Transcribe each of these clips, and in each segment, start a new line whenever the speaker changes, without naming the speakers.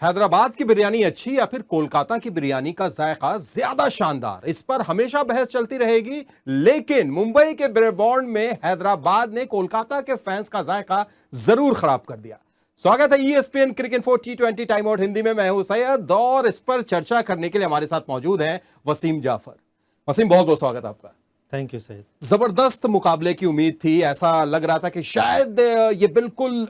हैदराबाद की बिरयानी अच्छी या फिर कोलकाता की बिरयानी का जायका ज्यादा शानदार, इस पर हमेशा बहस चलती रहेगी। लेकिन मुंबई के ब्रेबॉर्न में हैदराबाद ने कोलकाता के फैंस का जायका जरूर खराब कर दिया। स्वागत है ESPN cricket for T20 time out Hindi में। मैं हूं सैयद और इस पर चर्चा करने के लिए हमारे साथ मौजूद हैं वसीम जाफर। वसीम, बहुत बहुत स्वागत आपका।
Thank you Syed.
जबरदस्त मुकाबले की उम्मीद थी, ऐसा लग रहा था कि शायद ये बिल्कुल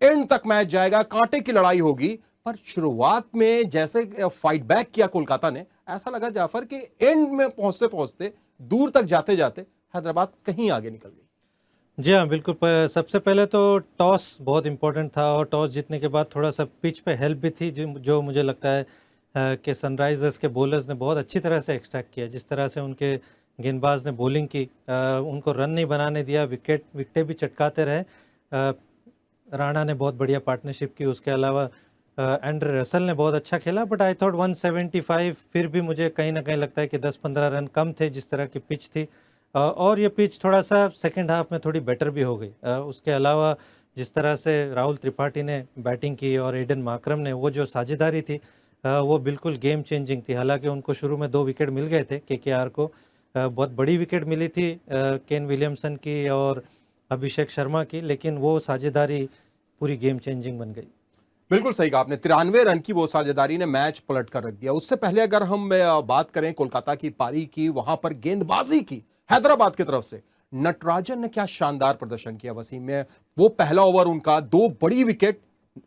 एंड तक मैच जाएगा, कांटे की लड़ाई होगी। पर शुरुआत में जैसे फाइट बैक किया कोलकाता ने, ऐसा लगा जाफर कि एंड में पहुंचते पहुंचते, दूर तक जाते जाते हैदराबाद कहीं आगे निकल गई।
जी हाँ, बिल्कुल। सबसे पहले तो टॉस बहुत इंपॉर्टेंट था और टॉस जीतने के बाद थोड़ा सा पिच पे हेल्प भी थी, जो मुझे लगता है कि सनराइजर्स के बॉलर्स ने बहुत अच्छी तरह से एक्सट्रैक्ट किया। जिस तरह से उनके गेंदबाज ने बॉलिंग की, उनको रन नहीं बनाने दिया, विकेटें भी चटकाते रहे। राणा ने बहुत बढ़िया पार्टनरशिप की, उसके अलावा एंड्रे रसल ने बहुत अच्छा खेला। बट आई थॉट 175 फिर भी मुझे कहीं ना कहीं लगता है कि 10-15 रन कम थे जिस तरह की पिच थी। और ये पिच थोड़ा सा सेकेंड हाफ में थोड़ी बेटर भी हो गई। उसके अलावा जिस तरह से राहुल त्रिपाठी ने बैटिंग की और एडन मार्करम ने, वो जो साझेदारी थी वो बिल्कुल गेम चेंजिंग थी। हालांकि उनको शुरू में 2 विकेट मिल गए थे, केकेआर को बहुत बड़ी विकेट मिली थी केन विलियमसन की और अभिषेक शर्मा की, लेकिन वो साझेदारी पूरी गेम चेंजिंग बन गई।
बिल्कुल सही कहा आपने, 93 रन की वो साझेदारी ने मैच पलट कर रख दिया। उससे पहले अगर हम बात करें कोलकाता की पारी की, वहां पर गेंदबाजी की हैदराबाद की तरफ से नटराजन ने क्या शानदार प्रदर्शन किया वसीम में। वो पहला ओवर उनका, 2 बड़ी विकेट,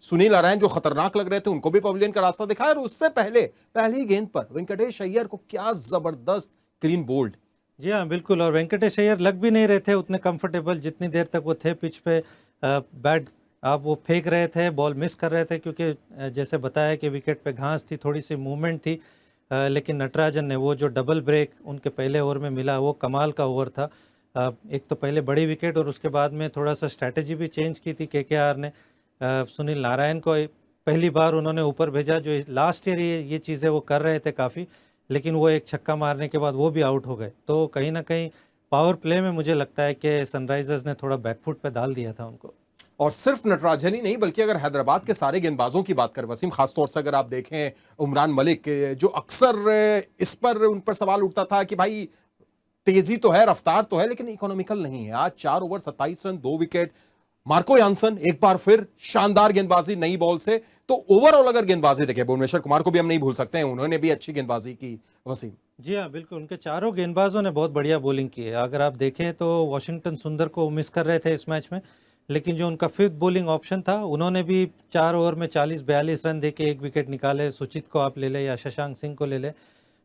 सुनील नारायण जो खतरनाक लग रहे थे उनको भी पवेलियन का रास्ता दिखाया। और उससे पहले पहली गेंद पर वेंकटेश अय्यर को क्या जबरदस्त क्लीन बोल्ड।
जी हाँ, बिल्कुल। और वेंकटेश अय्यर लग भी नहीं रहे थे उतने कंफर्टेबल जितनी देर तक वो थे पिच पे। बैट आप वो फेंक रहे थे, बॉल मिस कर रहे थे, क्योंकि जैसे बताया कि विकेट पे घास थी, थोड़ी सी मूवमेंट थी। लेकिन नटराजन ने वो जो डबल ब्रेक उनके पहले ओवर में मिला, वो कमाल का ओवर था। एक तो पहले बड़ी विकेट और उसके बाद में थोड़ा सा स्ट्रैटेजी भी चेंज की थी केकेआर ने। सुनील नारायण को पहली बार उन्होंने ऊपर भेजा, जो लास्ट ईयर ये चीज़ें वो कर रहे थे काफ़ी, लेकिन वो एक छक्का मारने के बाद वो भी आउट हो गए। तो कहीं ना कहीं पावर प्ले में मुझे लगता है कि सनराइजर्स ने थोड़ा बैकफुट पे डाल दिया था उनको।
और सिर्फ नटराजन ही नहीं, बल्कि अगर हैदराबाद के सारे गेंदबाजों की बात करें वसीम, खासतौर से अगर आप देखें उमरान मलिक, जो अक्सर इस पर उन पर सवाल उठता था कि भाई तेजी तो है, रफ्तार तो है, लेकिन इकोनॉमिकल नहीं है। आज 4 over 27 run, 2 wicket. Marco Jansen एक बार फिर शानदार गेंदबाजी नई बॉल से। तो ओवरऑल अगर गेंदबाजी देखें, भुवनेश्वर कुमार को भी हम नहीं भूल सकते हैं, उन्होंने भी अच्छी गेंदबाजी की वसीम।
जी हाँ, बिल्कुल। उनके चारों गेंदबाजों ने बहुत बढ़िया बॉलिंग की है। अगर आप देखें तो वाशिंगटन सुंदर को मिस कर रहे थे इस मैच में, लेकिन जो उनका 5th बॉलिंग ऑप्शन था, उन्होंने भी 4 ओवर में 40-42 रन देके 1 विकेट निकाले। सुचित को आप ले लें या शशांक सिंह को ले लें।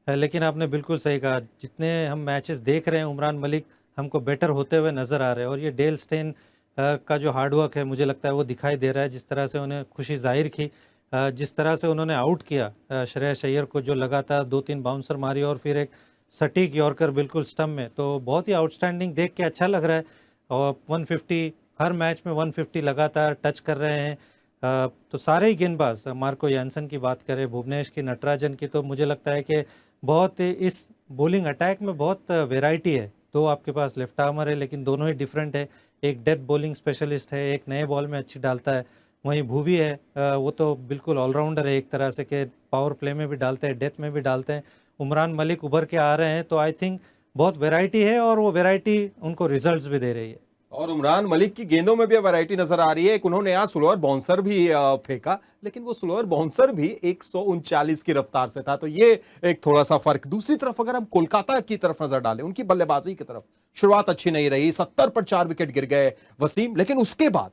लेकिन आपने बिल्कुल सही कहा, जितने हम मैचेस देख रहे हैं उमरान मलिक हमको बेटर होते हुए नज़र आ रहे हैं। और ये डेल स्टेन का जो हार्डवर्क है, मुझे लगता है वो दिखाई दे रहा है। जिस तरह से उन्हें खुशी जाहिर की, जिस तरह से उन्होंने आउट किया श्रेयस अय्यर को, जो लगातार 2-3 बाउंसर मारी और फिर एक सटीक यॉर्कर बिल्कुल स्टंप में, तो बहुत ही आउटस्टैंडिंग देख के अच्छा लग रहा है। और 150 हर मैच में 150 लगातार टच कर रहे हैं। तो सारे ही गेंदबाज, मार्को यानसन की बात करें, भुवनेश की, नटराजन की, तो मुझे लगता है कि बहुत इस बॉलिंग अटैक में बहुत वैरायटी है। तो आपके पास लेफ्ट आर्मर है, लेकिन दोनों ही डिफरेंट है। एक डेथ बॉलिंग स्पेशलिस्ट है, एक नए बॉल में अच्छी डालता है। वहीं भूवी है, वो तो बिल्कुल ऑलराउंडर है एक तरह से, कि पावर प्ले में भी डालते हैं, डेथ में भी डालते हैं। उमरान मलिक उभर के आ रहे हैं, तो आई थिंक बहुत वैरायटी है और वो वैरायटी उनको रिजल्ट्स भी दे रही है।
और उमरान मलिक की गेंदों में भी वैरायटी नजर आ रही है। एक उन्होंने यहाँ स्लोअर बाउंसर भी फेंका, लेकिन वो स्लोअर बाउंसर भी 139 की रफ्तार से था। तो ये एक थोड़ा सा फर्क। दूसरी तरफ अगर हम कोलकाता की तरफ नजर डालें, उनकी बल्लेबाजी की तरफ, शुरुआत अच्छी नहीं रही, 70 पर 4 विकेट गिर गए वसीम। लेकिन उसके बाद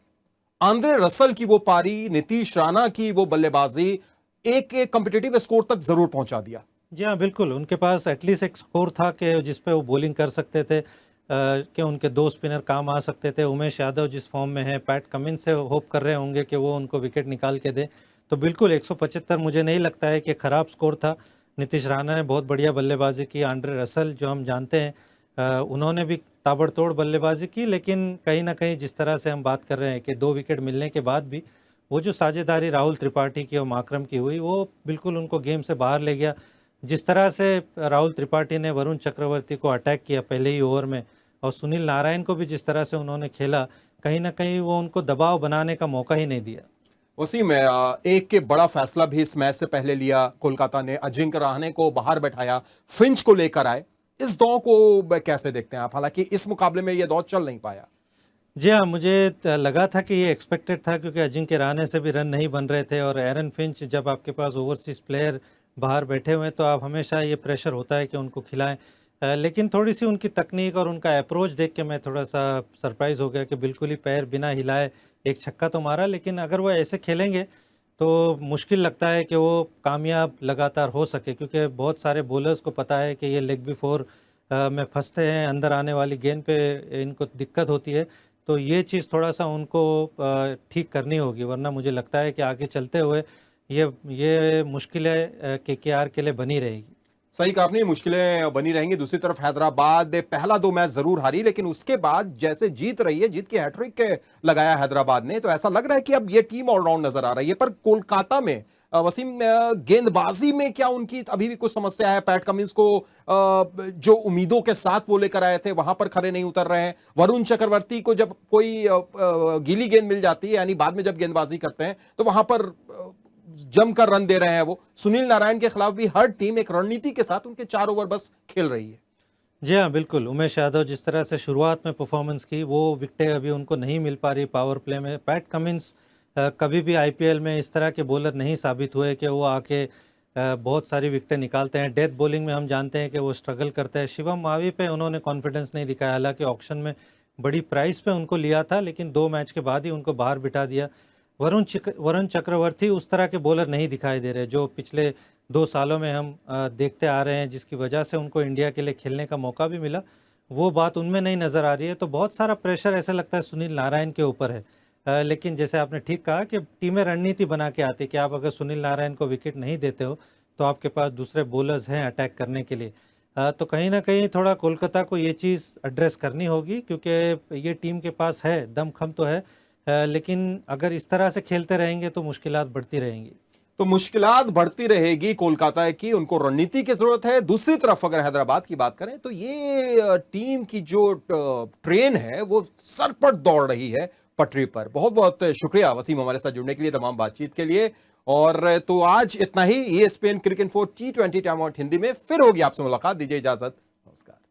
आंद्रे रसल की वो पारी, नीतीश राणा की वो बल्लेबाजी, एक एक कॉम्पिटिटिव स्कोर तक जरूर पहुंचा दिया।
जी हाँ, बिल्कुल। उनके पास एटलीस्ट एक स्कोर था कि जिस पे वो बॉलिंग कर सकते थे, कि उनके 2 स्पिनर काम आ सकते थे। उमेश यादव जिस फॉर्म में है, पैट कमिंस से होप कर रहे होंगे कि वो उनको विकेट निकाल के दे। तो बिल्कुल 175 मुझे नहीं लगता है कि ख़राब स्कोर था। नीतीश राणा ने बहुत बढ़िया बल्लेबाजी की। आंड्रे रसल जो हम जानते हैं, उन्होंने भी ताबड़तोड़ बल्लेबाजी की। लेकिन कहीं ना कहीं जिस तरह से हम बात कर रहे हैं कि 2 विकेट मिलने के बाद भी वो जो साझेदारी राहुल त्रिपाठी की और माकरम की हुई, वो बिल्कुल उनको गेम से बाहर ले गया। जिस तरह से राहुल त्रिपाठी ने वरुण चक्रवर्ती को अटैक किया पहले ही ओवर में, और सुनील नारायण को भी जिस तरह से उन्होंने खेला, कहीं ना कहीं वो उनको दबाव बनाने का मौका ही नहीं दिया।
वसीम, एक के बड़ा फैसला भी इस मैच से पहले लिया कोलकाता ने, अजिंक्य रहाणे को बाहर बैठाया, फिंच को लेकर आए। इस दौर को कैसे देखते हैं आप? हालांकि इस मुकाबले में यह दौर चल नहीं पाया।
जी हाँ, मुझे लगा था कि ये एक्सपेक्टेड था, क्योंकि अजिंक्य रहाणे से भी रन नहीं बन रहे थे, और एरन फिंच, जब आपके पास ओवरसीज प्लेयर बाहर बैठे हुए हैं तो आप हमेशा ये प्रेशर होता है कि उनको खिलाएं। लेकिन थोड़ी सी उनकी तकनीक और उनका अप्रोच देख के मैं थोड़ा सा सरप्राइज हो गया कि बिल्कुल ही पैर बिना हिलाए एक छक्का तो मारा। लेकिन अगर वो ऐसे खेलेंगे तो मुश्किल लगता है कि वो कामयाब लगातार हो सके, क्योंकि बहुत सारे बॉलर्स को पता है कि ये लेग बिफोर में फंसते हैं, अंदर आने वाली गेंद पे इनको दिक्कत होती है। तो ये चीज़ थोड़ा सा उनको ठीक करनी होगी, वरना मुझे लगता है कि आगे चलते हुए ये मुश्किलें केकेआर के लिए बनी रहेगी।
सही कहा आपने, मुश्किलें बनी रहेंगी। दूसरी तरफ हैदराबाद पहला 2 मैच जरूर हारी, लेकिन उसके बाद जैसे जीत रही है, जीत की हैट्रिक लगाया हैदराबाद ने, तो ऐसा लग रहा है कि अब ये टीम ऑलराउंड नजर आ रही है। पर कोलकाता में वसीम, गेंदबाजी में क्या उनकी अभी भी कुछ समस्या है? पैट कमिंस को जो उम्मीदों के साथ वो लेकर आए थे वहां पर खरे नहीं उतर रहे हैं। वरुण चक्रवर्ती को जब कोई गीली गेंद मिल जाती है, यानी बाद में जब गेंदबाजी करते हैं, तो वहां पर जमकर रन दे रहे हैं वो। सुनील नारायण के खिलाफ भी हर टीम एक रणनीति के साथ उनके 4 ओवर बस खेल रही है।
जी हाँ, बिल्कुल। उमेश यादव जिस तरह से शुरुआत में परफॉर्मेंस की, वो विकेटें अभी उनको नहीं मिल पा रही पावर प्ले में। पैट कमिंस कभी भी आईपीएल में इस तरह के बॉलर नहीं साबित हुए कि वो आके बहुत सारी विकेटें निकालते हैं। डेथ बॉलिंग में हम जानते हैं कि वो स्ट्रगल करते हैं। शिवम मावी पे उन्होंने कॉन्फिडेंस नहीं दिखाया, हालांकि ऑक्शन में बड़ी प्राइस पे उनको लिया था, लेकिन 2 मैच के बाद ही उनको बाहर बिठा दिया। वरुण चक्रवर्ती उस तरह के बॉलर नहीं दिखाई दे रहे जो पिछले 2 सालों में हम देखते आ रहे हैं, जिसकी वजह से उनको इंडिया के लिए खेलने का मौका भी मिला। वो बात उनमें नहीं नज़र आ रही है। तो बहुत सारा प्रेशर ऐसा लगता है सुनील नारायण के ऊपर है। लेकिन जैसे आपने ठीक कहा कि टीमें रणनीति बना के आती है कि आप अगर सुनील नारायण को विकेट नहीं देते हो तो आपके पास दूसरे बॉलर्स हैं अटैक करने के लिए। तो कहीं ना कहीं थोड़ा कोलकाता को ये चीज़ एड्रेस करनी होगी, क्योंकि ये टीम के पास है, दमखम तो है। लेकिन अगर इस तरह से खेलते रहेंगे तो मुश्किलात बढ़ती रहेंगी।
तो मुश्किलात बढ़ती रहेगी कोलकाता की, उनको रणनीति की जरूरत है। दूसरी तरफ अगर हैदराबाद की बात करें तो ये टीम की जो ट्रेन है वो सरपट दौड़ रही है पटरी पर। बहुत बहुत शुक्रिया वसीम हमारे साथ जुड़ने के लिए, तमाम बातचीत के लिए। और तो आज इतना ही। ESPN cricket 4 T20 time out Hindi में फिर होगी आपसे मुलाकात। दीजिए इजाजत, नमस्कार।